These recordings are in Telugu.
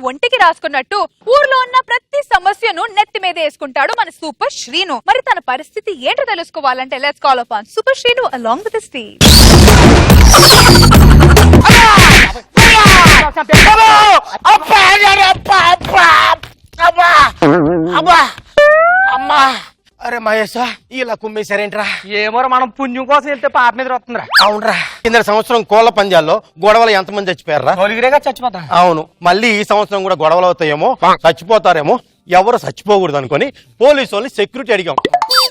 ఒంటికి రాసుకున్నట్టు ఊర్లో ఉన్న ప్రతి సమస్యను నెత్తి మీద వేసుకుంటాడు మన సూపర్ శ్రీను. మరి తన పరిస్థితి ఏంటో తెలుసుకోవాలంటే let's call upon super Srinu along with this team. అరే మహేష్ ఇలా కుమ్మేశారేంట్రా? ఏమోరా మనం పుణ్యం కోసం వెళ్తే పాప మీద వస్తుందిరా. అవునరా, కింద సంవత్సరం కోళ్ల పంజాల్లో గొడవలు ఎంతమంది చచ్చిపోయారా? చచ్చిపోతా. అవును, మళ్ళీ ఈ సంవత్సరం కూడా గొడవలు అవుతాయేమో, చచ్చిపోతారేమో. ఎవరు చచ్చిపోకూడదు అనుకుని పోలీసు వాళ్ళని సెక్యూరిటీ అడిగాం.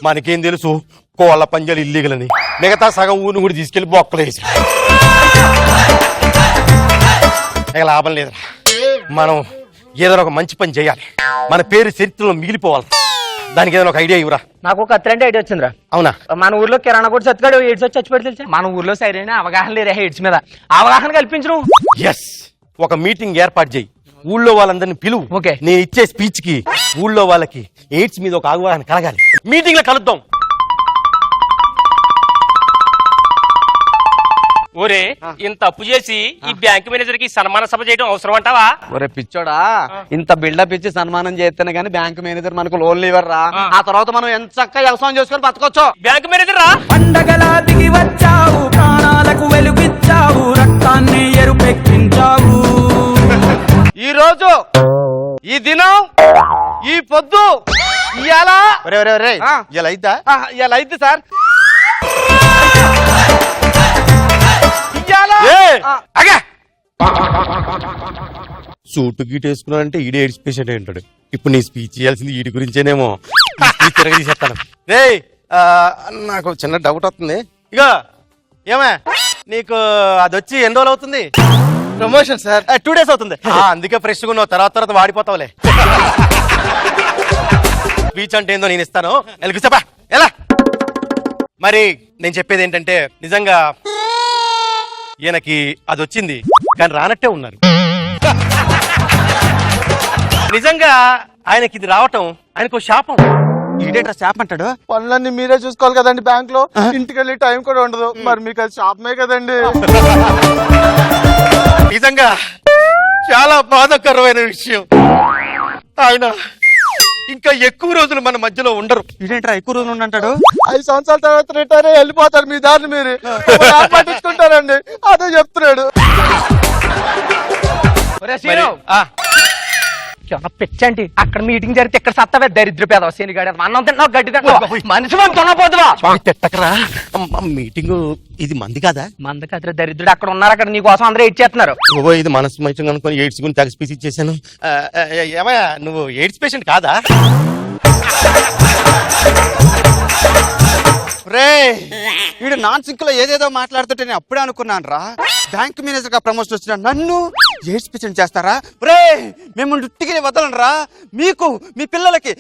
మనకేం తెలుసు కోళ్ల పంజాలు ఇల్లీగల్ అని. మిగతా సగం ఊరిని కూడా తీసుకెళ్లి బొక్కలు వేసి ఇక లాభం లేదురా. మనం ఏదైనా ఒక మంచి పని చేయాలి, మన పేరు చరిత్రలో మిగిలిపోవాలి. దానికి ఏదైనా ఒక ఐడియా ఇవ్వరా? నాకు ఒక అత్రంటే ఐడియా వచ్చిందిరా. అవునా? మన ఊర్లో కిరాణా కూడా చచ్చిపోయాడు, ఎయిడ్స్ వచ్చి చచ్చిపోయాడు తెలుసా? మన ఊర్లో సరైన అవగాహన లేరా ఎయిడ్స్ మీద. అవగాహన కల్పించను. ఎస్, ఒక మీటింగ్ ఏర్పాటు చేయి, ఊళ్ళో వాళ్ళందరినీ పిలువు. ఓకే, నేను ఇచ్చే స్పీచ్ కి ఊళ్ళో వాళ్ళకి ఎయిడ్స్ మీద ఒక అవగాహన కలగాలి. మీటింగ్ లో కలుద్దాం. ఒరే, ఇంత తప్పు చేసి ఈ బ్యాంక్ మేనేజర్ కి సన్మాన సభ చేయడం అవసరం అంటావా? ఒరే పిచ్చోడా, ఇంత బిల్డప్ ఇచ్చి సన్మానం చేస్తేనే గానీ బ్యాంక్ మేనేజర్ మనకు లోన్లు ఇవ్వరా. ఆ తర్వాత మనం ఎంత చక్కగా వ్యవసాయం చేసుకొని బతకొచ్చు. బ్యాంక్ మేనేజర్ రా, పండగలా దిగి వచ్చావు, ప్రాణాలకు వెలుగిచ్చావు, రక్తాన్ని ఎరుపెక్కించావు. ఈ రోజు, ఈ దినం, ఈ పొద్దు ఇలా ఇలా అయితే సార్ సూటు గీట్ వేసుకున్నానంటే ఈడే ఎయిడ్స్ పేషెంట్ అయి ఉంటాడు. ఇప్పుడు నీ స్పీచ్ ఇవ్వాల్సింది వీటి గురించేనేమో. తిరగదీసేస్తాను. రే, నాకు చిన్న డౌట్ వస్తుంది. ఇగో ఏమే, నీకు అది వచ్చి ఎన్ని రోజులు అవుతుంది? ప్రమోషన్ సార్ 2 days అవుతుంది. అందుకే ఫ్రెష్గా ఉన్నావు, తర్వాత వాడిపోతావులే. స్పీచ్ అంటే ఏందో నేను ఇస్తాను, కూర్చోపా. ఎలా మరి నేను చెప్పేది ఏంటంటే, నిజంగా ఈయనకి అది వచ్చింది కానీ రానట్టే ఉన్నారు. నిజంగా ఆయనకి ఇది రావటం ఆయనకు శాపం. ఈడేట్రా శాపం అంటాడు? పనులన్నీ మీరే చూసుకోవాలి కదండి బ్యాంక్ లో, ఇంటికి వెళ్ళి టైం కూడా ఉండదు. మరి మీకు అది శాపమే కదండి. నిజంగా చాలా బాధాకరమైన విషయం. ఆయన ఇంకా ఎక్కువ రోజులు మన మధ్యలో ఉండరు. ఇదేంట్రా ఎక్కువ రోజులు ఉండంటాడు? 5 సంవత్సరాల తర్వాత రిటైర్ అయ్యి వెళ్ళిపోతారు. మీ దారిని మీరు పట్టించుకుంటారండి, అదే చెప్తున్నాడు. పిచ్చండి, అక్కడ మీటింగ్ జరిగితే ఇక్కడ సత్తవే దరిద్ర పేద శనిగాడు అన్నం తిన్నావు, గడ్డి తిన్నావు, మనిషి కొనపోదువా? తిట్టకరా, మీటింగ్ ఇది మంది కాదా? మంద కదిరే దరిద్రుడు అక్కడ ఉన్నారు, అక్కడ నీ కోసం అందరూ ఇచ్చేస్తున్నారు. ఇది మనసు మంచిగా అనుకుని ఎయిడ్స్ గురించి తెగ స్పీచ్ ఇచ్చేసాను. ఏమయ్యా, నువ్వు ఎయిడ్స్ పేషెంట్ కాదా? రే, వీడు నాన్ సింక్ లో ఏదేదో మాట్లాడుతుంటే నేను అప్పుడే అనుకున్నాను రా, బ్యాంక్ మేనేజర్ గా ప్రమోషన్ వచ్చిన నన్ను ఎయిడ్స్ పేషెంట్ చేస్తారా? రే, మేము ఉట్టికి వదలను రా. మీకు మీ పిల్లలకి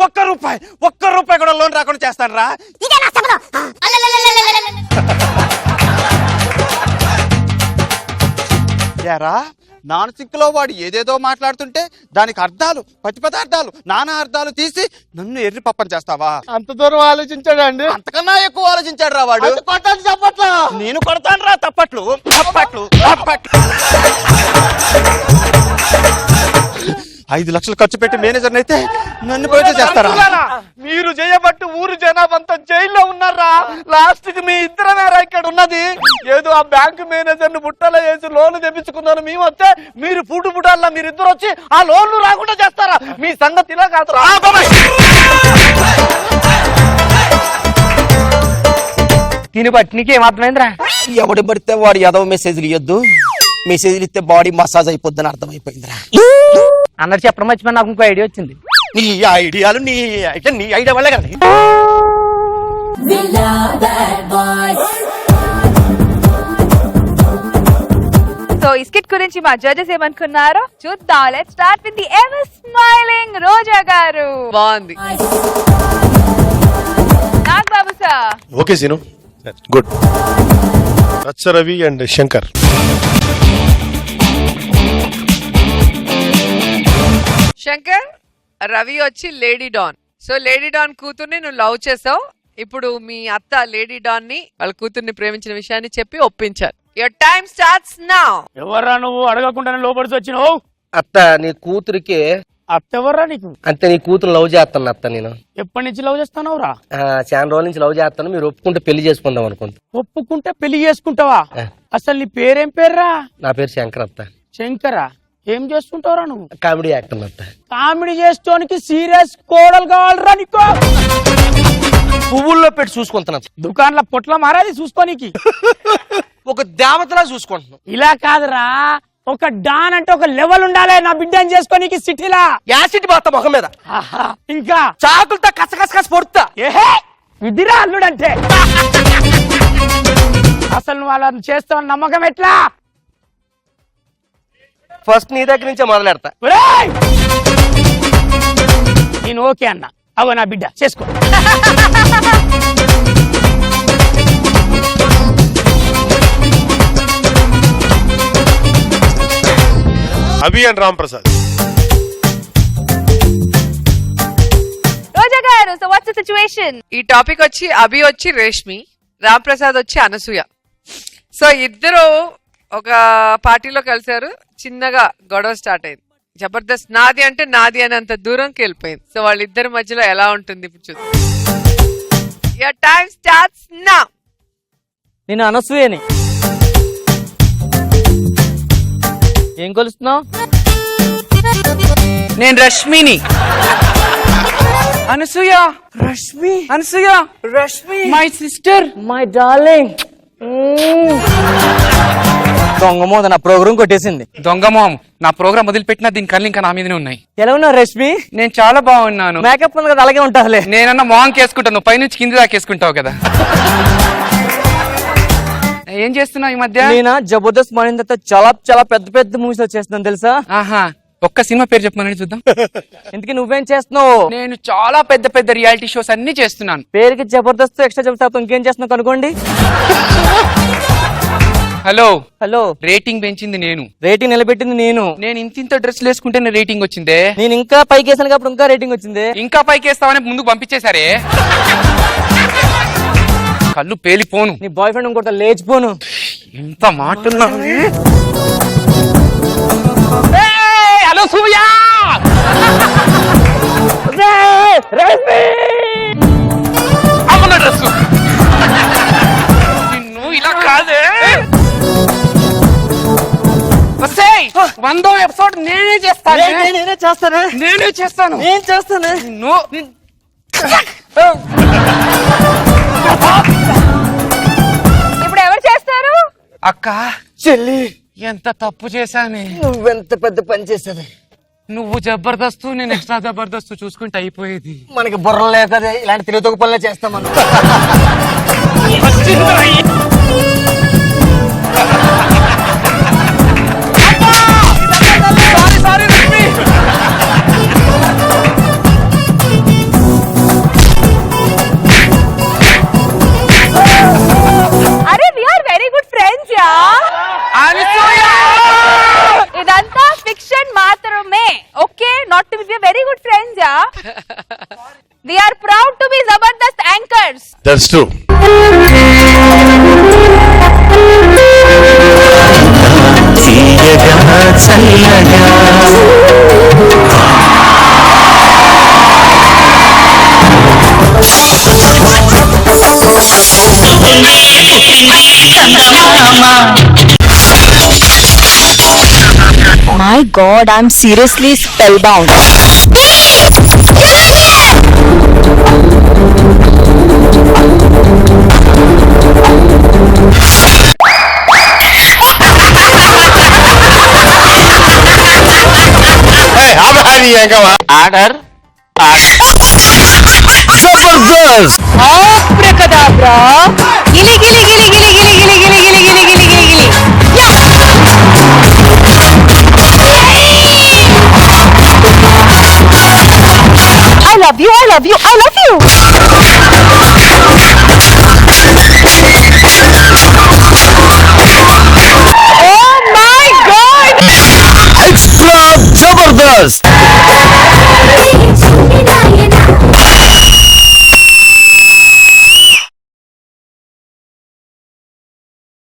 ఒక్క రూపాయి కూడా లోన్ రాకుండా చేస్తాను రా. యారా, నాన్ సింక్ లో వాడు ఏదేదో మాట్లాడుతుంటే దానికి అర్థాలు, ప్రతిపదార్థాలు, నానా అర్థాలు తీసి నన్ను ఎర్రి పప్పని చేస్తావా? అంత దూరం ఆలోచించాడండి. అంతకన్నా ఎక్కువ ఆలోచించాడు రా వాడు. కొట్టాలి చప్పట్లు. నేను కొడతాను రా తప్పట్లు. 5 లక్షలు ఖర్చు పెట్టి మేనేజర్ అయితే నన్ను పోయి చేస్తారా? మీరు చేయబట్టి ఊరు జనాభా అంతా జైల్లో ఉన్నారా? లాస్ట్ కి మీ ఇద్దరమేరా ఇక్కడ ఉన్నది. ఏదో ఆ బ్యాంకు మేనేజర్ ని బుట్టలో వేసి లోన్లు తెప్పించుకున్నారు. మేము వస్తే మీరు పుటాల్లో మీరిద్దరు వచ్చి ఆ లోన్లు రాకుండా చేస్తారా? మీ సంగతి ఇలా కాదు. దీన్ని బట్టి నీకేమర్థమైందిరా? ఎవడి పడితే వాడు ఏదో మెసేజ్లు ఇవ్వద్దు, మెసేజ్లు ఇస్తే బాడీ మసాజ్ అయిపోద్దని అర్థమైపోయిందిరా. అందరు చెప్పడం మర్చిపోయి నాకు ఇంకో ఐడియా వచ్చింది. నీ ఐడియాలు నీ ఐడియా వల్లే కదా. సో ఈ స్కిట్ గురించి మా జడ్జెస్ ఏమనుకున్నారో చూద్దాం. Let's start with the ever smiling Roja garu. బాగుంది. Nag Babu sir. Okay Seenu, good. Racha Ravi and Shankar. Shankar, Ravi వచ్చి lady don. So lady don కూతుర్ని నువ్వు లవ్ చేసావు. ఇప్పుడు మీ అత్త లేడీ డాన్ ని వాళ్ళ కూతుర్ని ప్రేమించిన విషయాన్ని చెప్పి ఒప్పించారు. Your time starts now. ఎవర్రా నువ్వు అడగకుండానే లోపలికి వచ్చినావు? అత్త నీ కూతురికి అత్తెవర్రా నీకు? అంతే నీ కూతురు లవ్ చేస్తాను అత్త నేను ఎప్పటి నుంచి లవ్ చేస్తానవురా? చాలా రోజుల నుంచి లవ్ చేస్తాను, మీరు ఒప్పుకుంటే పెళ్లి చేసుకుందాం అనుకుంటా. ఒప్పుకుంటే పెళ్లి చేసుకుంటావా? అసలు నీ పేరేం పేర్రా? నా పేరు శంకర్ అత్త. శంకరా, ఏం చేస్తుంటావురా నువ్వు? కామెడీ యాక్టర్ అత్త. కామెడీ చేస్తోనికి సీరియస్ కోడలు కావాలరా నీకు? పువ్వుల్లో పెట్టి చూసుకుంటున్నా. దుకాణంలో పొట్ల మారాది చూసుకోనికి. ఒక దేవతలా చూసుకుంటున్నాను. ఇలా కాదురా, ఒక డాన్ అంటే ఒక లెవెల్ ఉండాలి నా బిడ్డని చేసుకోనికి సిటీలా. యాసిడ్ పోతా ముఖం మీద, ఇంకా చాకులతో కస పొడుతా. ఏహే ఇదిరా అల్లుడంటే. అసలు నువ్వు అలా చేస్తావని నమ్మకం ఎట్లా? ఫస్ట్ నీ దగ్గర నుంచే మొదలెడతా. ఒరేయ్! నేను ఓకే అన్న, అవో నా బిడ్డ చేసుకో. అభి అండ్ రామ్ ప్రసాద్. రోజా గారు, సో వాట్స్ ద సిచువేషన్? ఈ టాపిక్ వచ్చి అభి వచ్చి రేష్మి, రామ్ ప్రసాద్ వచ్చి అనసూయ. సో ఇద్దరు ఒక పార్టీలో కలిశారు, చిన్నగా గొడవ స్టార్ట్ అయింది. జబర్దస్త్ నాది అంటే నాది అని అంత దూరంకి వెళ్ళిపోయింది. సో వాళ్ళిద్దరి మధ్యలో ఎలా ఉంటుంది ఇప్పుడు చూద్దాం. Your time starts now. నేను అనసూయని. ఏం కొలుస్తున్నావు? నేను రష్మిని. Anasuya, Rashmi, Anasuya, Rashmi, my sister, my darling. దొంగమో నా ప్రోగ్రాం కొట్టేసింది. దొంగమోహం, నా ప్రోగ్రామ్ వదిలిపెట్టినా దీని కళ్ళు ఇంకా నా మీదనే ఉన్నాయి. ఎలా ఉన్నావు రష్మి? నేను చాలా బాగున్నాను. మేకప్ ఉంది కదా, అలాగే ఉంటావులే. నేనన్నా మొహం కేసుకుంటాను, పైనుంచి కింది దాకా వేసుకుంటావు కదా. ఏం చేస్తున్నావు ఈ మధ్య? నేను జబర్దస్త్ మారిన తర్వాత చాలా చాలా పెద్ద పెద్ద మూవీస్ చేస్తున్నాను తెలుసా? ఆహా, ఒక్క సినిమా పేరు చెప్పమని చూద్దాం. ఇంతకీ నువ్వేం చేస్తున్నావు? నేను చాలా పెద్ద పెద్ద రియాలిటీ షోస్ అన్ని చేస్తున్నాను. పేరుకి జబర్దస్త్ ఎక్స్ట్రా జబర్దస్త్ ఇంకేం చేస్తున్నావు కనుకోండి. హలో హలో, రేటింగ్ పెంచింది నేను, రేటింగ్ నిలబెట్టింది నేను. నేను ఇంత డ్రెస్లు వేసుకుంటే రేటింగ్ వచ్చిందే. నేను ఇంకా పైకి వేసాను కాబట్టి ఇంకా రేటింగ్ వచ్చింది. ఇంకా పైకి వేస్తామని ముందుకు పంపించేశారే. కళ్ళు పేలిపోను. నీ బాయ్ ఫ్రెండ్ ఇంకోటి లేచిపోను. ఎంత మాటున్నావు. హలో సూర్య, అమ్మన డ్రెస్ నిన్ను ఇలా కాదే. 100వ ఎపిసోడ్ నేనే చేస్తాను. నేనే చేస్తాను. నేనే చేస్తాను. నేను చేస్తాను. నిన్ను ఇప్పుడు ఎవరు చేస్తారు? అక్క, చెల్లి, ఎంత తప్పు చేశానే. నువ్వెంత పెద్ద పని చేసేది. నువ్వు జబర్దస్త్, నేను ఎక్స్ట్రా జబర్దస్త్ చూసుకుంటే అయిపోయేది. మనకి బుర్ర లేదు కదా, ఇలాంటి తిరుగుతొక పనులే చేస్తాం మనం. అరే we are very good friends yeah. ఇదంతా ఫిక్షన్ మాత్రమే. Okay, not to be very good friends yeah. We are proud to be Jabardasth anchors. That's true. My God, I'm seriously spellbound. Order Jabardast! Abracadabra! Gili gili gili gili gili gili gili gili gili gili gili gili. I love you, I love you, I love you.